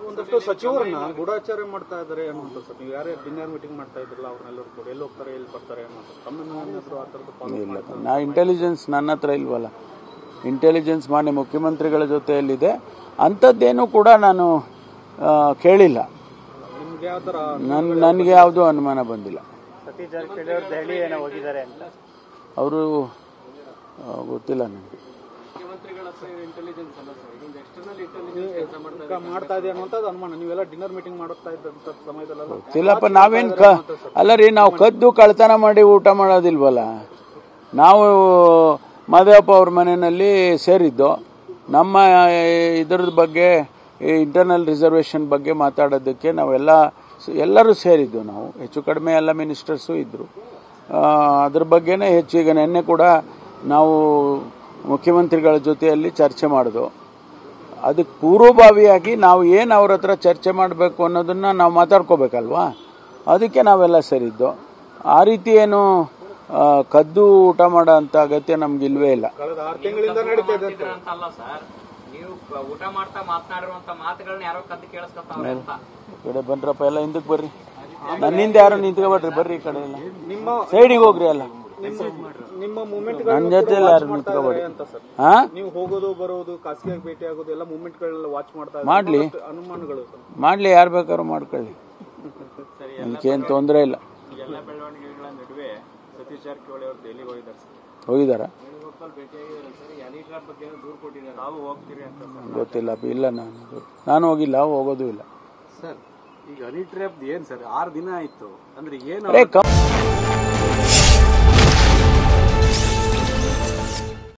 ಒಂದಷ್ಟು ಸಚಿವರನ್ನ ಗೂಢಾಚಾರ ಮಾಡ್ತಾ ಇದ್ದಾರೆ ಅನ್ನೋದು ಸರ್. ನೀವು ಯಾರೇ ಡಿನ್ನರ್ ಮೀಟಿಂಗ್ ಮಾಡ್ತಾ ಇದ್ರಲ್ಲ ಅವ್ರನ್ನೆಲ್ಲರೂ ಕೂಡ ಎಲ್ಲಿ ಹೋಗ್ತಾರೆ ಎಲ್ಲಿ ಬರ್ತಾರೆ ಅನ್ನೋದು ತಮ್ಮ ಆ ಥರದ್ದು ನಾ ಇಂಟೆಲಿಜೆನ್ಸ್ ನನ್ನ ಹತ್ರ ಇಲ್ವಲ್ಲ. ಇಂಟೆಲಿಜೆನ್ಸ್ ಮಾನ್ಯ ಮುಖ್ಯಮಂತ್ರಿಗಳ ಜೊತೆಯಲ್ಲಿದೆ. ಅಂಥದ್ದೇನೂ ಕೂಡ ನಾನು ಕೇಳಿಲ್ಲ. ನಿಮ್ಗೆ ಯಾವ ಥರ ನನಗೆ ಯಾವುದೂ ಅನುಮಾನ ಬಂದಿಲ್ಲ. ಸತೀಶ್ ಜಾರಕಿಹೊಳಿ ಅವರು ದೆಹಲಿ ಏನೋ ಹೋಗಿದ್ದಾರೆ ಅಂತ ಅವರು ಗೊತ್ತಿಲ್ಲ ನನಗೆ. ಮಾಡ್ತಾ ಇದೆ ಅನ್ನೋಂಥದ್ದು ಅನುಮಾನ. ನೀವೆಲ್ಲ ಡಿನ್ನರ್ ಮೀಟಿಂಗ್ ಮಾಡುತ್ತಾ ಇದ್ದಂಥ ಸಮಯದಲ್ಲೆಲ್ಲ ಗೊತ್ತಿಲ್ಲಪ್ಪ. ನಾವೇನು ಅಲ್ಲ ರೀ, ನಾವು ಕದ್ದು ಕಳ್ತನ ಮಾಡಿ ಊಟ ಮಾಡೋದಿಲ್ವಲ್ಲ. ನಾವು ಮಾದೇವಪ್ಪ ಅವ್ರ ಮನೆಯಲ್ಲಿ ಸೇರಿದ್ದು ನಮ್ಮ ಇದರದ ಬಗ್ಗೆ, ಇಂಟರ್ನಲ್ ರಿಸರ್ವೇಷನ್ ಬಗ್ಗೆ ಮಾತಾಡೋದಕ್ಕೆ ಎಲ್ಲರೂ ಸೇರಿದ್ದು. ನಾವು ಹೆಚ್ಚು ಕಡಿಮೆ ಎಲ್ಲ ಮಿನಿಸ್ಟರ್ಸು ಇದ್ದರು. ಅದ್ರ ಬಗ್ಗೆನೇ ಹೆಚ್ಚು. ಈಗ ನಿನ್ನೆ ಕೂಡ ನಾವು ಮುಖ್ಯಮಂತ್ರಿಗಳ ಜೊತೆಯಲ್ಲಿ ಚರ್ಚೆ ಮಾಡಿದ್ವು. ಅದಕ್ಕೆ ಪೂರ್ವಭಾವಿಯಾಗಿ ನಾವು ಏನು ಅವ್ರ ಹತ್ರ ಚರ್ಚೆ ಮಾಡಬೇಕು ಅನ್ನೋದನ್ನ ನಾವು ಮಾತಾಡ್ಕೋಬೇಕಲ್ವಾ. ಅದಕ್ಕೆ ನಾವೆಲ್ಲ ಸೇರಿದ್ದು. ಆ ರೀತಿ ಏನು ಕದ್ದು ಊಟ ಮಾಡೋ ಅಂತ ಅಗತ್ಯ ನಮ್ಗೆ ಇಲ್ವೇ ಇಲ್ಲ. ಕಳೆದ 6 ತಿಂಗಳಿಂದ ನಡೀತಾ ಇದೆ ಅಂತಲ್ಲ ಸರ್. ನೀವು ಊಟ ಮಾಡ್ತಾ ಮಾತನಾಡಿರುವಂತ ಮಾತುಗಳನ್ನ ಯಾರೋ ಕದ್ದು ಕೇಳಿಸ್ಕೊತಾವ್ರೆ ಅಂತ. ಕಡೆ ಬನ್ರಪ್ಪ, ಎಲ್ಲ ಹಿಂದಕ್ಕೆ ಬರ್ರಿ. ನನ್ನಿಂದ ಯಾರು ನಿಂತ್ಕೊಬೇಡ್ರಿ, ಬರ್ರಿ ಈ ಕಡೆ ಎಲ್ಲ ಸೈಡಿಗೆ ಹೋಗ್ರಿ. ಎಲ್ಲ ನಿಮ್ಮ ಮೂವ್ಮೆಂಟ್ ನನ್ನ ಜೊತೆಲ್ಲ ಯಾರು ನಿಂತ್ಕೊಬೇಡಿ. ಹಾ, ನೀವು ಹೋಗೋದು ಬರೋದು, ಖಾಸಗಿಯಾಗಿ ಭೇಟಿ ಆಗೋದು ಎಲ್ಲ ಮೂವ್ಮೆಂಟ್ ಗಳನ್ನ ವಾಚ್ ಮಾಡ್ತಾ ಮಾಡ್ಲಿ, ಅನುಮಾನಗಳು ಮಾಡ್ಲಿ, ಯಾರು ಬೇಕಾದ್ರೂ ಮಾಡ್ಕೊಳ್ಳಿ. ಅದಕ್ಕೇನು ತೊಂದರೆ ಇಲ್ಲ. ಎಲ್ಲ ಬೆಳವಣಿಗೆಗಳ ನಡುವೆ ಸತೀಶ್ ಜಾರಕಿಹೊಳಿ ಅವರು ದೆಹಲಿಗೆ ಹೋಗಿದಾರ ಬಗ್ಗೆ ದೂರು ಕೊಟ್ಟಿದ್ದಾರೆ. ನಾವು ಹೋಗ್ತೀರಿ ಅಂತ ಗೊತ್ತಿಲ್ಲ. ಇಲ್ಲ, ನಾನು ಹೋಗಿಲ್ಲ, ಹೋಗೋದು ಇಲ್ಲ ಸರ್. ಈಗ ಹನಿ ಟ್ರ್ಯಾಪ್ ಏನ್ ಸರ್ 6 ದಿನ ಆಯ್ತು ಅಂದ್ರೆ ಏನು